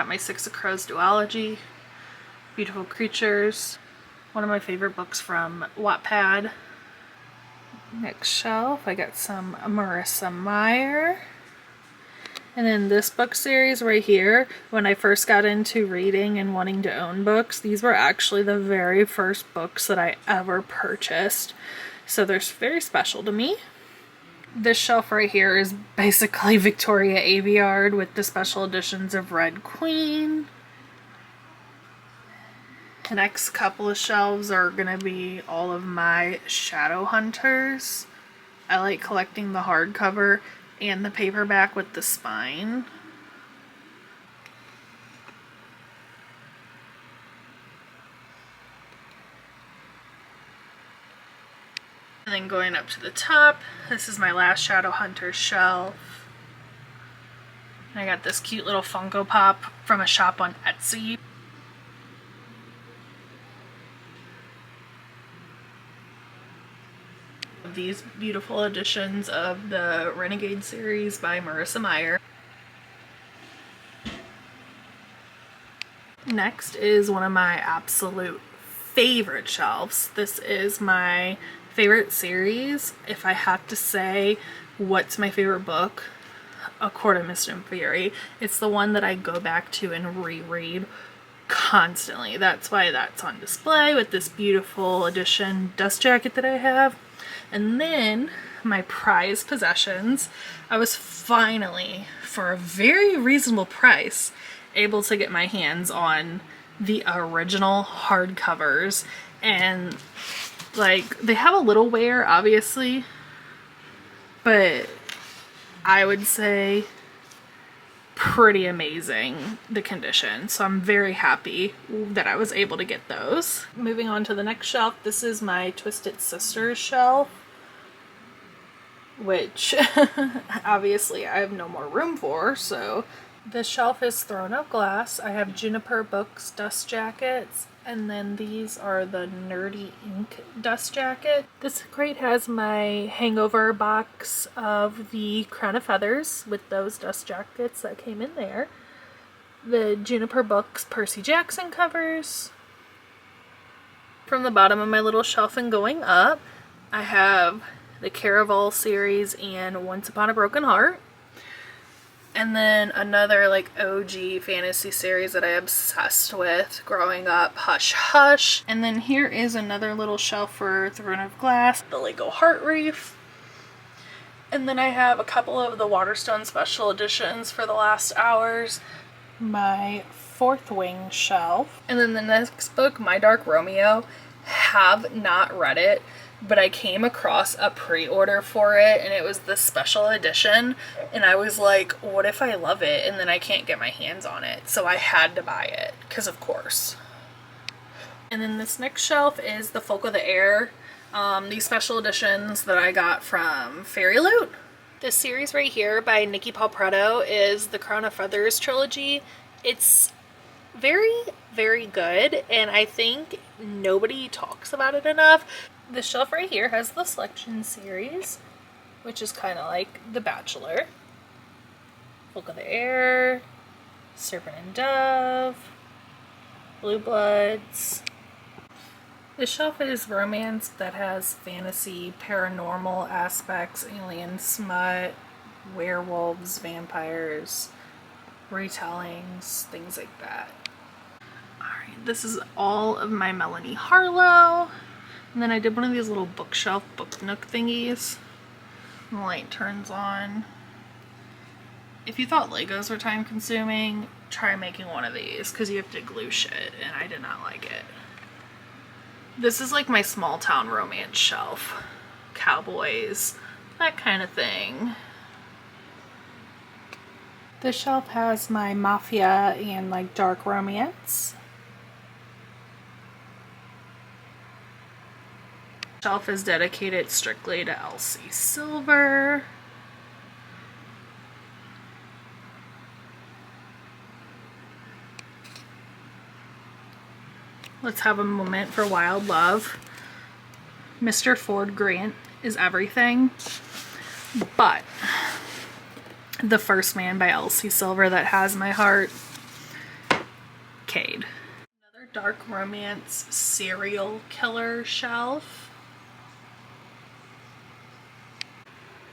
My Six of Crows duology, Beautiful Creatures, one of my favorite books from Wattpad. Next shelf, I got some Marissa Meyer. And then this book series right here, when I first got into reading and wanting to own books, these were actually the very first books that I ever purchased. So they're very special to me. This shelf right here is basically Victoria Aveyard with the special editions of Red Queen. The next couple of shelves are going to be all of my Shadow Hunters. I like collecting the hardcover and the paperback with the spine. And then going up to the top, this is my last Shadow Hunter shelf. And I got this cute little Funko Pop from a shop on Etsy. These beautiful editions of the Renegade series by Marissa Meyer. Next is one of my absolute favorite shelves. This is my favorite series. If I had to say what's my favorite book, A Court of Mist and Fury, it's the one that I go back to and reread constantly. That's why that's on display with this beautiful edition dust jacket that I have. And then my prized possessions, I was finally, for a very reasonable price, able to get my hands on the original hardcovers. And like, they have a little wear, obviously, but I would say pretty amazing, the condition. So I'm very happy that I was able to get those. Moving on to the next shelf, this is my Twisted Sisters shelf, which obviously I have no more room for, so this shelf is Throne of Glass. I have Juniper Books dust jackets, and then these are the Nerdy Ink dust jacket. This crate has my Hangover box of the Crown of Feathers with those dust jackets that came in there. The Juniper Books Percy Jackson covers. From the bottom of my little shelf and going up, I have the Caraval series and Once Upon a Broken Heart. And then another like OG fantasy series that I obsessed with growing up, Hush Hush. And then here is another little shelf for Throne of Glass, the Lego Heart Reef. And then I have a couple of the Waterstone special editions for the last hours. My Fourth Wing shelf. And then the next book, My Dark Romeo, have not read it, but I came across a pre-order for it and it was the special edition, and I was like, what if I love it and then I can't get my hands on it? So I had to buy it, because of course. And then this next shelf is the Folk of the Air, these special editions that I got from Fairy Loot. This series right here by Nikki Palpretto is the Crown of Feathers trilogy. It's very, very good, and I think nobody talks about it enough. This shelf right here has the Selection series, which is kind of like The Bachelor, Folk of the Air, Serpent and Dove, Blue Bloods. This shelf is romance that has fantasy, paranormal aspects, alien smut, werewolves, vampires, retellings, things like that. Alright, this is all of my Melanie Harlow. And then I did one of these little bookshelf book nook thingies. The light turns on. If you thought Legos were time consuming, try making one of these, because you have to glue shit, and I did not like it. This is like my small town romance shelf. Cowboys, that kind of thing. This shelf has my mafia and like dark romance. Shelf is dedicated strictly to Elsie Silver. Let's have a moment for wild love. Mr. Ford Grant is everything, but The First Man by Elsie Silver that has my heart. Cade. Another dark romance serial killer shelf.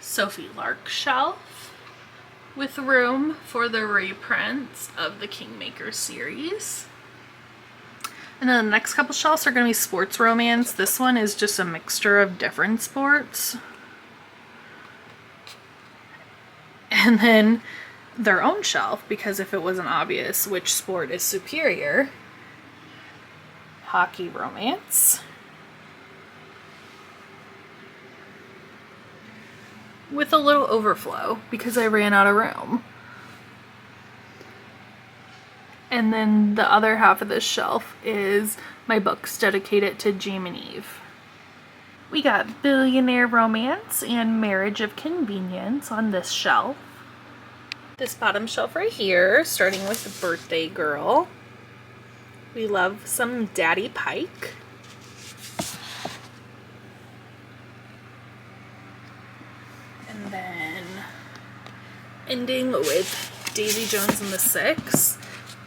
Sophie Lark shelf with room for the reprints of the Kingmaker series. And then the next couple shelves are going to be sports romance. This one is just a mixture of different sports. And then their own shelf, because if it wasn't obvious which sport is superior, hockey romance. With a little overflow because I ran out of room. And then the other half of this shelf is my books dedicated to Jam and Eve. We got Billionaire Romance and Marriage of Convenience on this shelf. This bottom shelf right here, starting with Birthday Girl. We love some Daddy Pike. And then ending with Daisy Jones and the Six.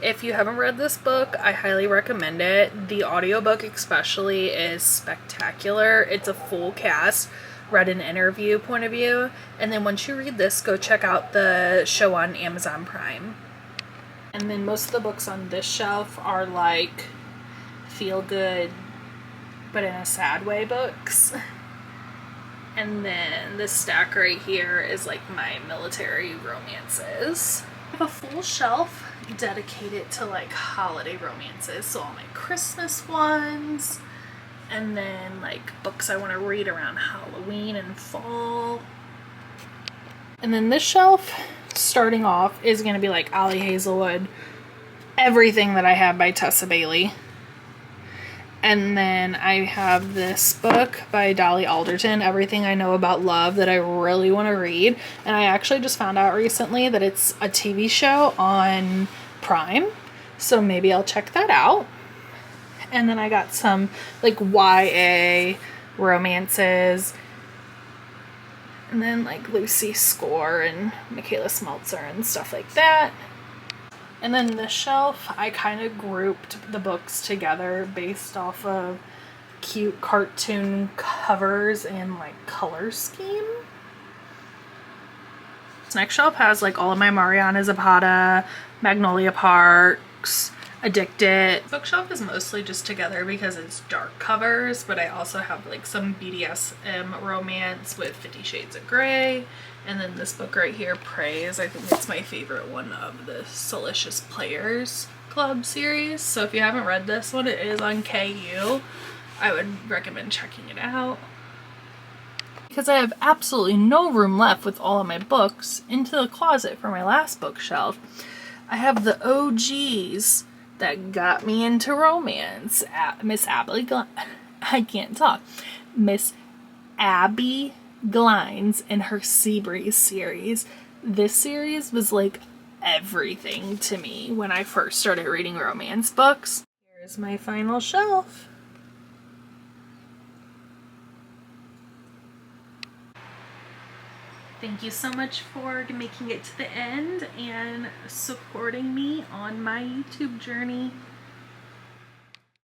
If you haven't read this book, I highly recommend it. The audiobook especially is spectacular. It's a full cast, read an interview point of view. And then once you read this, go check out the show on Amazon Prime. And then most of the books on this shelf are like feel good, but in a sad way books. And then this stack right here is like my military romances. I have a full shelf dedicated to like holiday romances, so all my Christmas ones, and then like books I want to read around Halloween and fall. And then this shelf, starting off, is going to be like Ollie Hazelwood, everything that I have by Tessa Bailey. And then I have this book by Dolly Alderton, Everything I Know About Love, that I really want to read. And I actually just found out recently that it's a TV show on Prime, so maybe I'll check that out. And then I got some like YA romances, and then like Lucy Score and Michaela Smeltzer and stuff like that. And then this shelf, I kind of grouped the books together based off of cute cartoon covers and like color scheme. This next shelf has like all of my Mariana Zapata, Magnolia Parks, Addicted. Bookshelf is mostly just together because it's dark covers, but I also have like some BDSM romance with 50 Shades of Grey. And then this book right here, Praise, I think it's my favorite one of the Salacious Players Club series. So if you haven't read this one, it is on KU. I would recommend checking it out. Because I have absolutely no room left with all of my books into the closet for my last bookshelf, I have the OGs that got me into romance. Miss Abby Glines and her Seabreeze series. This series was like everything to me when I first started reading romance books. Here's my final shelf. Thank you so much for making it to the end and supporting me on my YouTube journey.